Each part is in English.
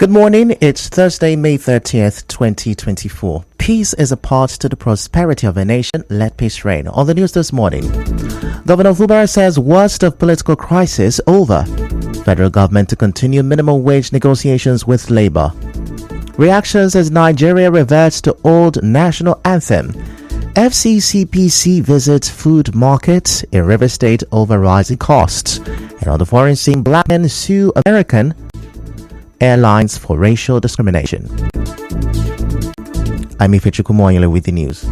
Good morning. It's Thursday, May 30th, 2024. Peace is a part to the prosperity of a nation. Let peace reign. On the news this morning, Governor Fubara says worst of political crisis over. Federal government to continue minimum wage negotiations with Labour. Reactions as Nigeria reverts to old national anthem. FCCPC visits food market in River State over rising costs. And on the foreign scene, black men sue American airlines for racial discrimination. I'm Ifechu Kumoyele with the news.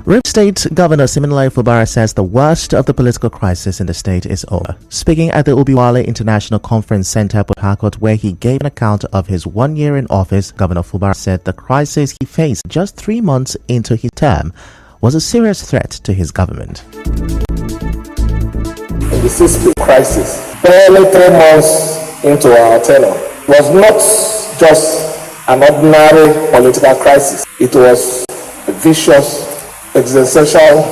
River State Governor Siminalayi Fubara says the worst of the political crisis in the state is over. Speaking at the Obiwale International Conference Center, Port Harcourt, where he gave an account of his 1 year in office, Governor Fubara said the crisis he faced just 3 months into his term was a serious threat to his government. The CSP crisis, barely 3 months into our tenure, was not just an ordinary political crisis. It was a vicious existential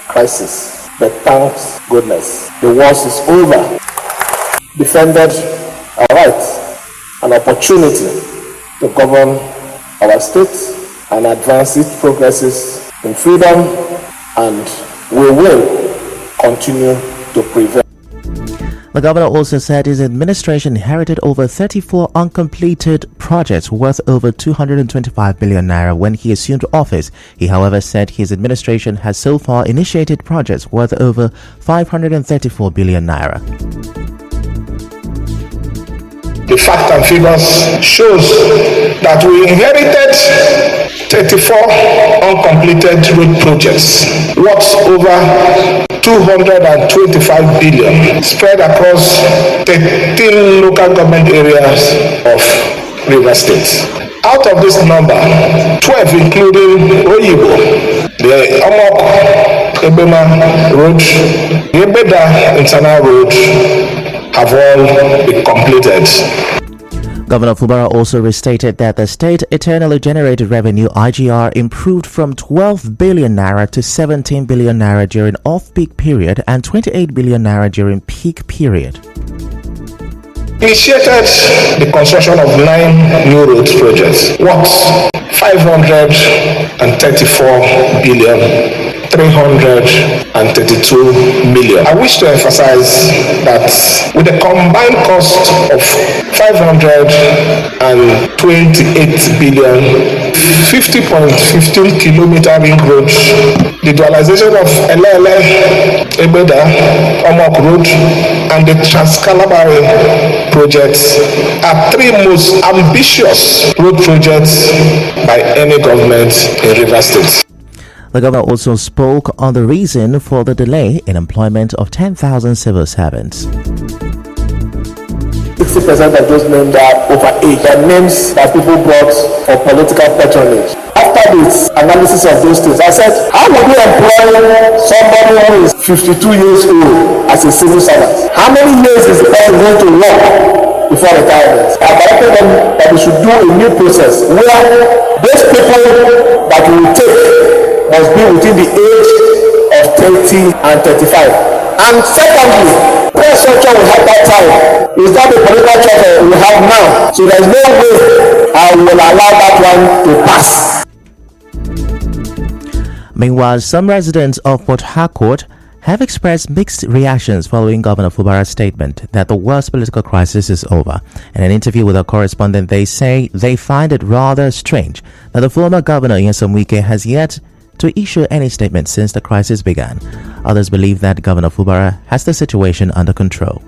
crisis. But thank goodness, the worst is over. Defended our rights and opportunity to govern our state and advance its progresses in freedom, and we will continue to prevail. The governor also said his administration inherited over 34 uncompleted projects worth over 225 billion naira when he assumed office. He, however, said his administration has so far initiated projects worth over 534 billion naira. The fact and figures shows that we inherited 34 uncompleted road projects worth over 225 billion spread across 13 local government areas of River State. Out of this number, 12 including Oyibo, the Amok Ebema Road, the Ebeda Internal Road have all been completed. Governor Fubara also restated that the state internally generated revenue IGR improved from 12 billion naira to 17 billion naira during off-peak period and 28 billion naira during peak period. Initiated the construction of 9 new road projects worth 534 billion 332 million. I wish to emphasize that with a combined cost of 528 billion, 50.15 kilometer ring road, the dualization of Elele, Ebeda, Omok Road, and the Trans-Calabari projects are 3 most ambitious road projects by any government in River State. The governor also spoke on the reason for the delay in employment of 10,000 civil servants. 60% of those names are over age. They are names that people brought for political patronage. After this analysis of those things, I said, how would we employ somebody who is 52 years old as a civil servant? How many years is the person going to work before retirement? I directed them that we should do a new process where those people that we will take must be within the age of 30 and 35. And secondly, prayer structure we have that time is not the political structure we have now. So there is no way I will allow that one to pass. Meanwhile, some residents of Port Harcourt have expressed mixed reactions following Governor Fubara's statement that the worst political crisis is over. In an interview with our correspondent, they say they find it rather strange that the former governor, Nyesom Wike, has yet to issue any statement since the crisis began. Others believe that Governor Fubara has the situation under control.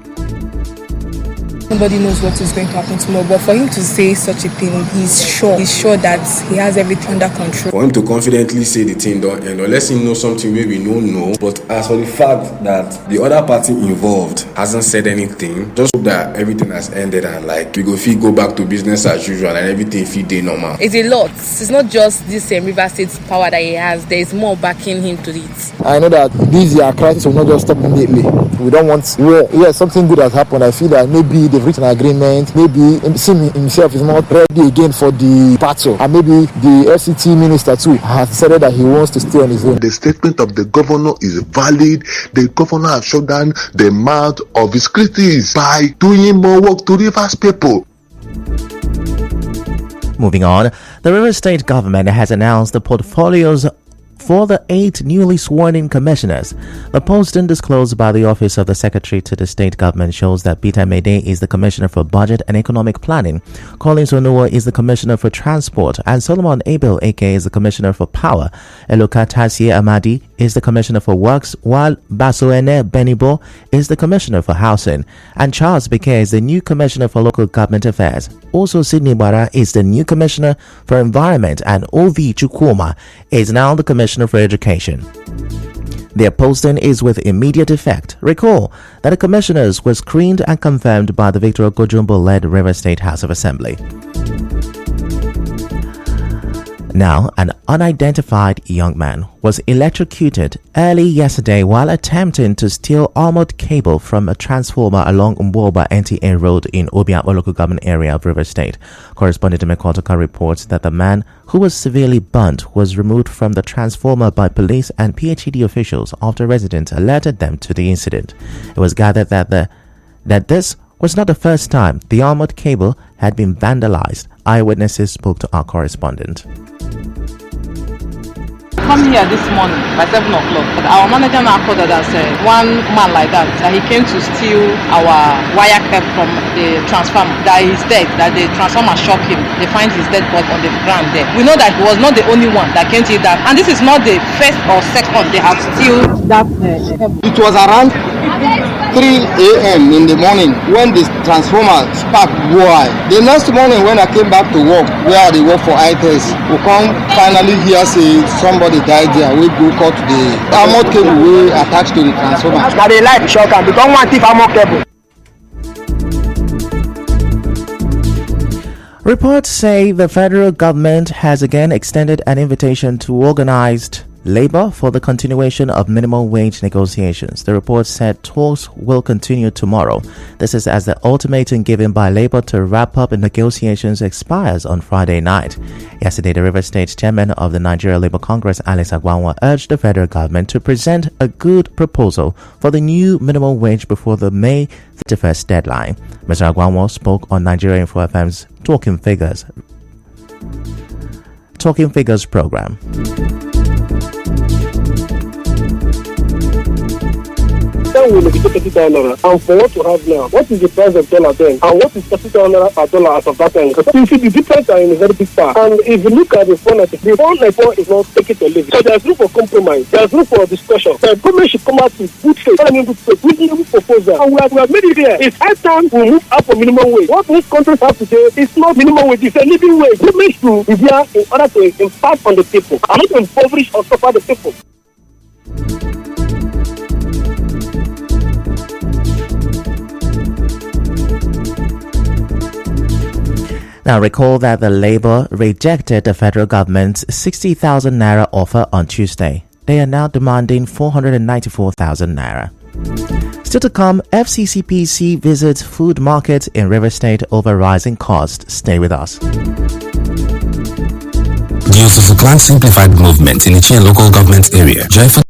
Nobody knows what is going to happen tomorrow, but for him to say such a thing, he's sure that he has everything under control. For him to confidently say the thing don't end, unless he knows something where we don't know. But as for the fact that the other party involved hasn't said anything, just hope that everything has ended and we go back to business as usual and everything feel day normal. It's a lot. It's not just this River State's power that he has. There is more backing him to it. I know that this year crisis will not just stop immediately. We don't want war. Yes, something good has happened. I feel that maybe they've reached an agreement. Maybe Sim himself is not ready again for the battle, and maybe the FCT minister too has decided that he wants to stay on his own. The statement of the governor is valid. The governor has shut down the mouth of his critics by doing more work to Rivers people. Moving on, the Rivers State government has announced the portfolios for the 8 newly sworn-in commissioners. The posting disclosed by the Office of the Secretary to the State Government shows that Peter Mede is the Commissioner for Budget and Economic Planning, Collins Onuwa is the Commissioner for Transport, and Solomon Abel Eke is the Commissioner for Power. Eloka Tasie Amadi is the Commissioner for Works, while Basoene Benibo is the Commissioner for Housing, and Charles Beke is the new Commissioner for Local Government Affairs. Also, Sidney Bara is the new Commissioner for Environment, and Ovi Chukwuma is now the Commissioner for Education. Their posting is with immediate effect. Recall that the commissioners were screened and confirmed by the Victor Ogojumbo-led River State House of Assembly. Now, an unidentified young man was electrocuted early yesterday while attempting to steal armored cable from a transformer along Mboba NTA Road in Obiakpo local government area of River State. Correspondent Mekotoka reports that the man, who was severely burnt, was removed from the transformer by police and PHED officials after residents alerted them to the incident. It was gathered that this was not the first time the armored cable had been vandalized. Eyewitnesses spoke to our correspondent. Come here this morning by 7 o'clock. But our manager now called us and said one man like that he came to steal our wire cable from the transformer, that he's dead, that the transformer shocked him. They find his dead body on the ground there. We know that he was not the only one that came to that, and this is not the first or second they have steal that cable. It was around 3 a.m. in the morning when the transformer spark go high. The next morning when I came back to work, where they work for ITES, we come finally hear say somebody died there. We go cut the armored cable we attached to the transformer. Now they like shock and become one thief armored cable. Reports say the federal government has again extended an invitation to organized labor for the continuation of minimum wage negotiations. The report said talks will continue tomorrow. This is as the ultimatum given by labor to wrap up negotiations expires on Friday night. Yesterday, the River State chairman of the Nigeria Labour Congress, Alex Agbanwa, urged the federal government to present a good proposal for the new minimum wage before the May 31st deadline. Mr. Agbanwa spoke on Nigeria Info FM's Talking Figures program. Will be $30, and for what you have now, what is the price of dollar then, and what is $30 per dollar as of that time? So you see the difference are in a very big part. And if you look at the 494 is not take it or leave it. So there's room for compromise, there's room for discussion. The government should come out with good faith, with new proposal, and we have made it clear. It's high time we move up for minimum wage. What most countries have today is not minimum wage, it's a living wage. Government should be there in order to impact on the people, and not impoverish or suffer the people. Now, recall that the Labour rejected the federal government's 60,000 naira offer on Tuesday. They are now demanding 494,000 naira. Still to come, FCCPC visits food markets in River State over rising costs. Stay with us. The Clan Simplified Movement in the local government area. Joyful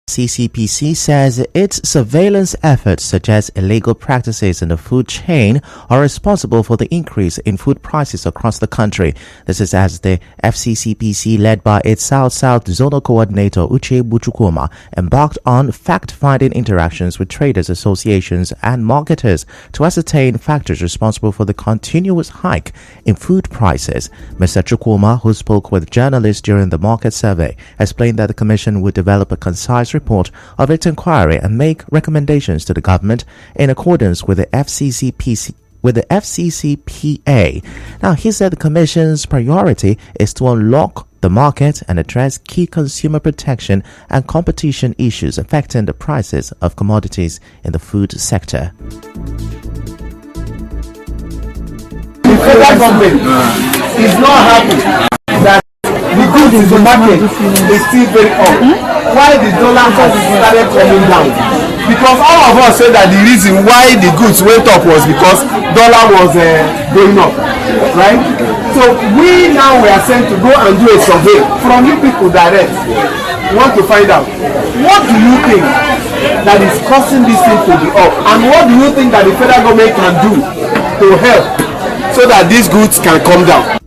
FCCPC says its surveillance efforts suggest illegal practices in the food chain are responsible for the increase in food prices across the country. This is as the FCCPC, led by its South-South Zonal Coordinator Uche Buchukoma, embarked on fact-finding interactions with traders associations and marketers to ascertain factors responsible for the continuous hike in food prices. Mr. Chukuma, who spoke with journalists during the market survey, explained that the Commission would develop a concise report of its inquiry and make recommendations to the government in accordance with the FCCPA. Now, he said the Commission's priority is to unlock the market and address key consumer protection and competition issues affecting the prices of commodities in the food sector. The federal government is not happy that the goods in the market is still very up. Why the dollar has started coming down? Because all of us say that the reason why the goods went up was because dollar was going up, right? So we now are sent to go and do a survey from you people direct. We want to find out, what do you think that is causing this thing to be up, and what do you think that the federal government can do to help so that these goods can come down?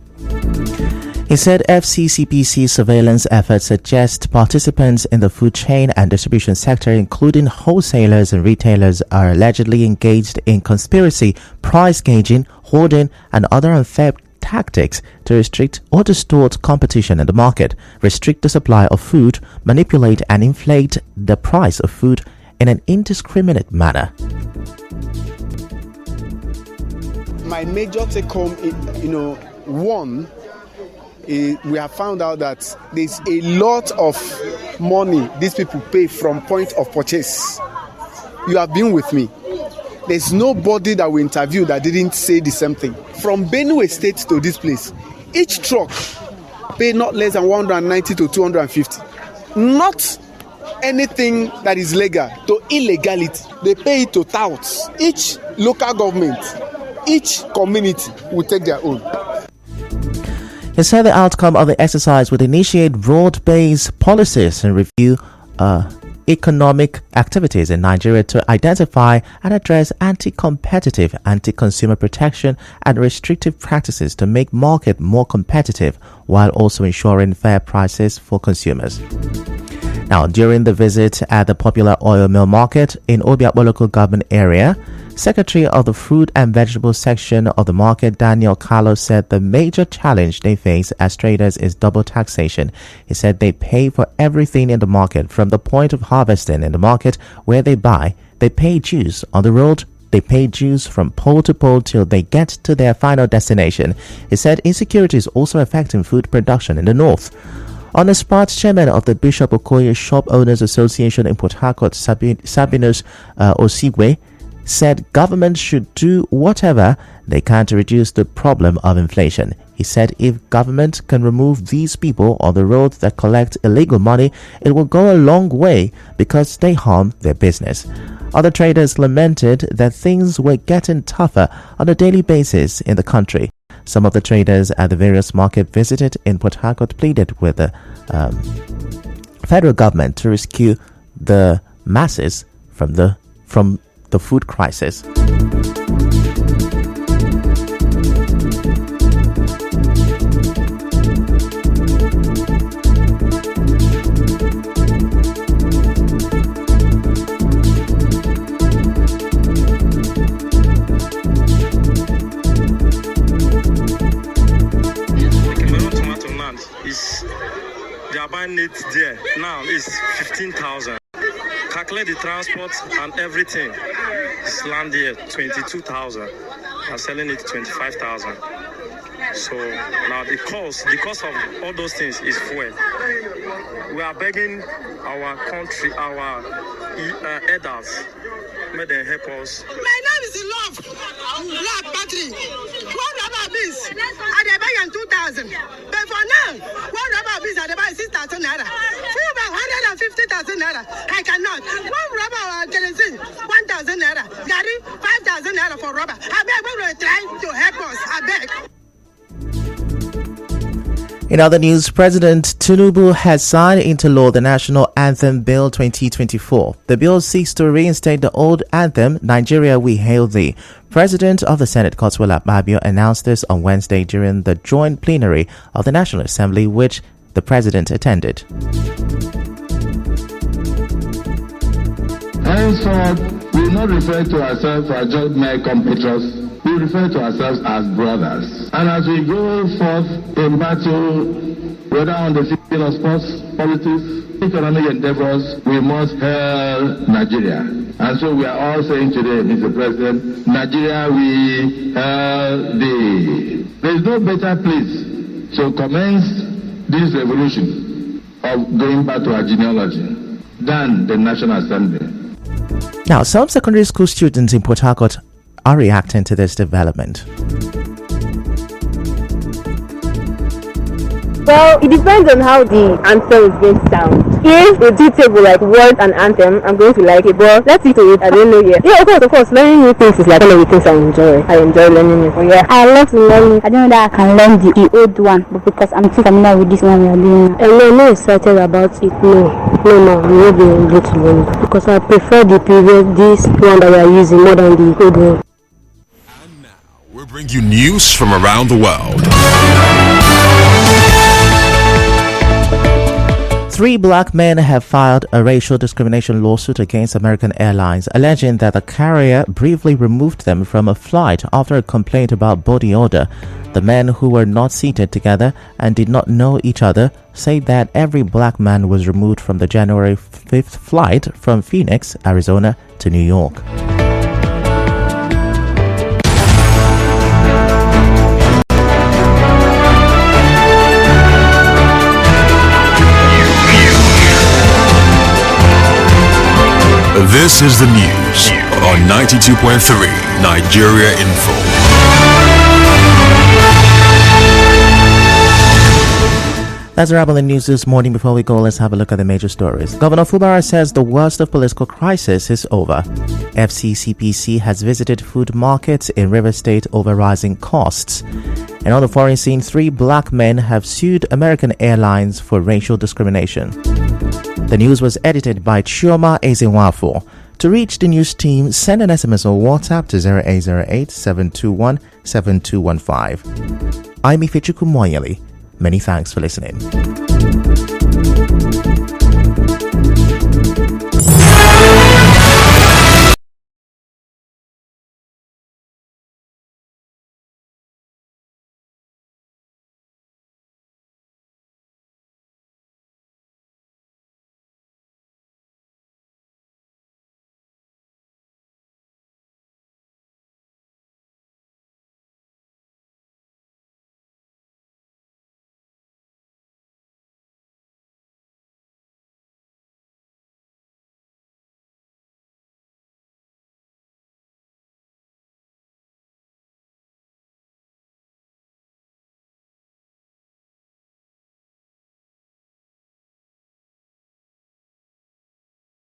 He said FCCPC surveillance efforts suggest participants in the food chain and distribution sector, including wholesalers and retailers, are allegedly engaged in conspiracy, price gouging, hoarding, and other unfair tactics to restrict or distort competition in the market, restrict the supply of food, manipulate and inflate the price of food in an indiscriminate manner. My major take home, one, we have found out that there's a lot of money these people pay from point of purchase. You have been with me. There's nobody that we interviewed that didn't say the same thing. From Benue State to this place, each truck pay not less than 190 to 250. Not anything that is legal to illegality. They pay it to touts. Each local government, each community will take their own. He said the outcome of the exercise would initiate broad-based policies and review economic activities in Nigeria to identify and address anti-competitive, anti-consumer protection and restrictive practices to make market more competitive while also ensuring fair prices for consumers. Now, during the visit at the popular oil mill market in Obiakpo local government area, Secretary of the Fruit and Vegetable section of the market, Daniel Carlo, said the major challenge they face as traders is double taxation. He said they pay for everything in the market, from the point of harvesting in the market where they buy, they pay dues on the road, they pay dues from pole to pole till they get to their final destination. He said insecurity is also affecting food production in the north. On the spot, chairman of the Bishop Okoye Shop Owners Association in Port Harcourt, Sabinus Osigwe, said government should do whatever they can to reduce the problem of inflation. He said if government can remove these people on the road that collect illegal money, it will go a long way because they harm their business. Other traders lamented that things were getting tougher on a daily basis in the country. Some of the traders at the various markets visited in Port Harcourt pleaded with the federal government to rescue the masses from the food crisis. They are buying it there now is 15,000. Calculate the transport and everything. It's land here 22,000. I'm selling it 25,000. So now the cost of all those things is fuel. We are begging our country, our elders, may they help us. My name is Love Patrick. One rubber beans, I dey buy am 2,000. But for now, one rubber beans, I dey buy 6,000 naira. Fuel bag 150,000 naira. I cannot. One rubber kerosene 1,000 naira. Gari 5,000 naira for rubber. I beg, we will try to help us. I beg. In other news, President Tinubu has signed into law the National Anthem Bill 2024. The bill seeks to reinstate the old anthem, Nigeria We Hail Thee. President of the Senate, Godswill Akpabio, announced this on Wednesday during the joint plenary of the National Assembly, which the president attended. Henceforth, we will not refer to ourselves as just mere compatriots. We refer to ourselves as brothers. And as we go forth in battle, whether on the field of sports, politics, economic endeavors, we must hail Nigeria. And so we are all saying today, Mr. President, Nigeria, we hail thee. There is no better place to commence this revolution of going back to our genealogy than the National Assembly. Now, some secondary school students in Port Harcourt are reacting to this development. Well, it depends on how the anthem is going to sound. If a detail like words and anthem, I'm going to like it, but let's see to it. I don't know yet. Yeah, of course, learning new things is like one of the things I enjoy. I enjoy learning it. But yeah, I love to learn it. I don't know that I can learn the old one, but because I'm too familiar with this one we are doing. I'm not excited about it. No, I'm not being able to learn it because I prefer the previous, this one that we are using more than the old one. And now we'll bring you news from around the world. 3 black men have filed a racial discrimination lawsuit against American Airlines, alleging that the carrier briefly removed them from a flight after a complaint about body odor. The men, who were not seated together and did not know each other, say that every black man was removed from the January 5th flight from Phoenix, Arizona to New York. This is the news on 92.3 Nigeria Info. That's a wrap on the news this morning. Before we go, let's have a look at the major stories. Governor Fubara says the worst of political crisis is over. FCCPC has visited food markets in River State over rising costs. And on the foreign scene, 3 black men have sued American Airlines for racial discrimination. The news was edited by Chioma Ezenwafo. To reach the news team, send an SMS or WhatsApp to 0808 721 7215. I'm Ifechuku Moyeli. Many thanks for listening.